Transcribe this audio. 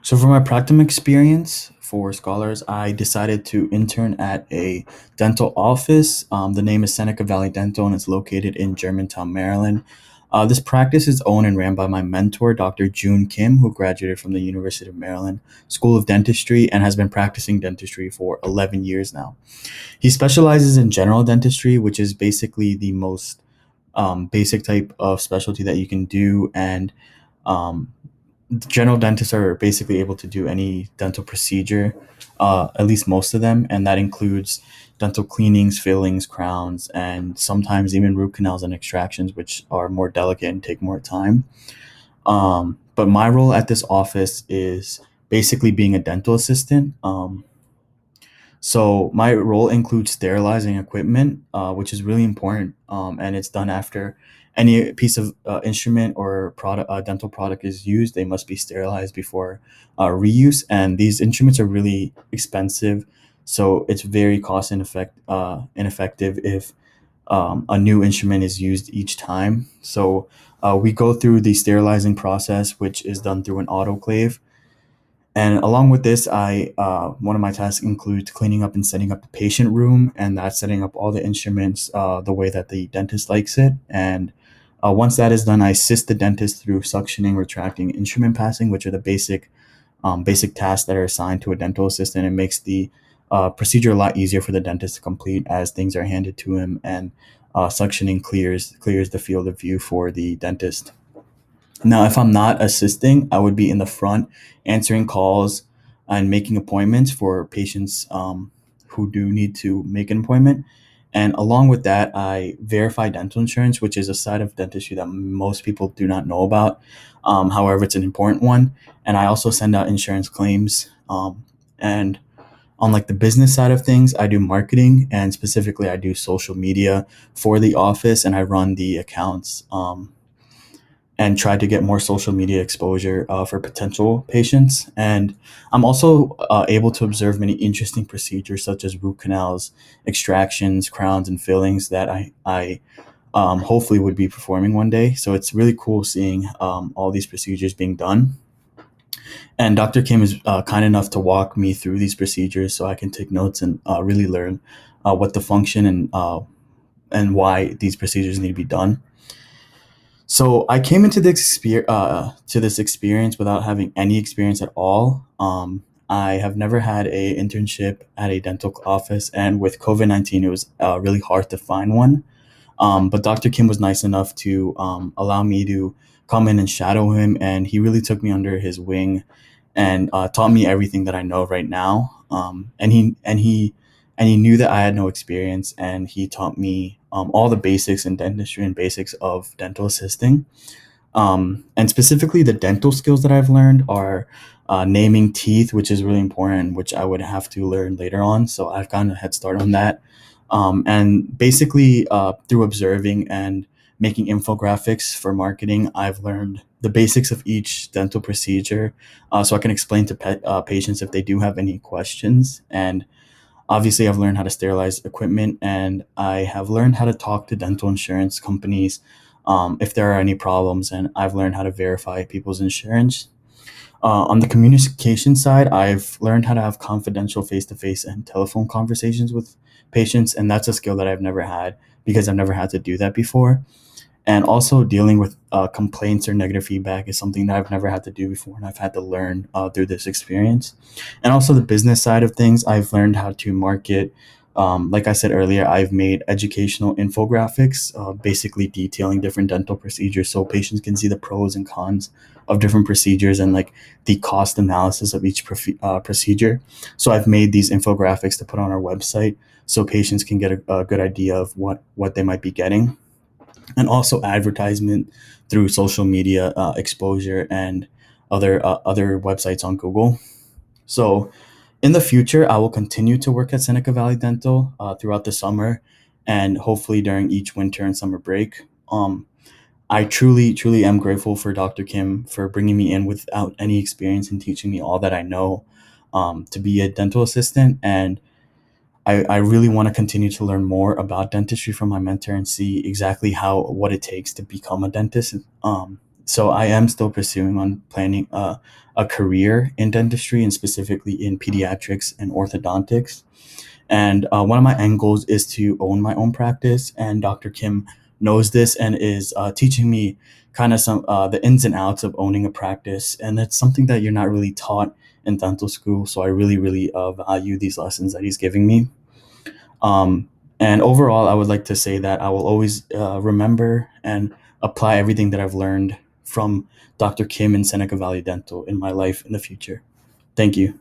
So for my practicum experience for scholars, I decided to intern at a dental office. The name is Seneca Valley Dental, and it's located in Germantown, Maryland. This practice is owned and ran by my mentor, Dr. June Kim, who graduated from the University of Maryland School of Dentistry and has been practicing dentistry for 11 years now. He specializes in general dentistry, which is basically the most basic type of specialty that you can do, and um, general dentists are basically able to do any dental procedure, at least most of them, and that includes dental cleanings, fillings, crowns, and sometimes even root canals and extractions, which are more delicate and take more time. But my role at this office is basically being a dental assistant. So my role includes sterilizing equipment, which is really important, and it's done after any piece of instrument or product, dental product is used. They must be sterilized before reuse, and these instruments are really expensive, so it's very ineffective if a new instrument is used each time. So we go through the sterilizing process, which is done through an autoclave, and along with this, I one of my tasks includes cleaning up and setting up the patient room, and that's setting up all the instruments the way that the dentist likes it. And once that is done, I assist the dentist through suctioning, retracting, instrument passing, which are the basic tasks that are assigned to a dental assistant. It makes the procedure a lot easier for the dentist to complete as things are handed to him, and suctioning clears the field of view for the dentist. Now, if I'm not assisting, I would be in the front answering calls and making appointments for patients who do need to make an appointment. And along with that, I verify dental insurance, which is a side of dentistry that most people do not know about. However, it's an important one. And I also send out insurance claims. And on like the business side of things, I do marketing, and specifically I do social media for the office, and I run the accounts. And try to get more social media exposure for potential patients. And I'm also able to observe many interesting procedures such as root canals, extractions, crowns, and fillings that I hopefully would be performing one day. So it's really cool seeing all these procedures being done. And Dr. Kim is kind enough to walk me through these procedures so I can take notes and really learn what the function and why these procedures need to be done. So I came into this experience without having any experience at all. I have never had a internship at a dental office, and with COVID-19, it was really hard to find one. But Dr. Kim was nice enough to allow me to come in and shadow him, and he really took me under his wing and taught me everything that I know right now. And he knew that I had no experience, and he taught me all the basics in dentistry and basics of dental assisting. And specifically, the dental skills that I've learned are naming teeth, which is really important, which I would have to learn later on. So I've gotten a head start on that. And basically, through observing and making infographics for marketing, I've learned the basics of each dental procedure, so I can explain to patients if they do have any questions. And obviously, I've learned how to sterilize equipment, and I have learned how to talk to dental insurance companies if there are any problems, and I've learned how to verify people's insurance. On the communication side, I've learned how to have confidential face to face and telephone conversations with patients, and that's a skill that I've never had because I've never had to do that before. And also, dealing with complaints or negative feedback is something that I've never had to do before, and I've had to learn through this experience. And also, the business side of things, I've learned how to market. Like I said earlier, I've made educational infographics, basically detailing different dental procedures so patients can see the pros and cons of different procedures and like the cost analysis of each procedure. So I've made these infographics to put on our website so patients can get a good idea of what they might be getting, and also advertisement through social media exposure and other websites on Google. So in the future, I will continue to work at Seneca Valley Dental throughout the summer, and hopefully during each winter and summer break. I truly am grateful for Dr. Kim for bringing me in without any experience and teaching me all that I know to be a dental assistant. And I really want to continue to learn more about dentistry from my mentor and see exactly what it takes to become a dentist. So I am still pursuing on planning a career in dentistry and specifically in pediatrics and orthodontics. And one of my end goals is to own my own practice. And Dr. Kim knows this and is teaching me kind of some the ins and outs of owning a practice. And it's something that you're not really taught in dental school. So I really, really value these lessons that he's giving me. Um, and overall, I would like to say that I will always remember and apply everything that I've learned from Dr. Kim and Seneca Valley Dental in my life in the future. Thank you.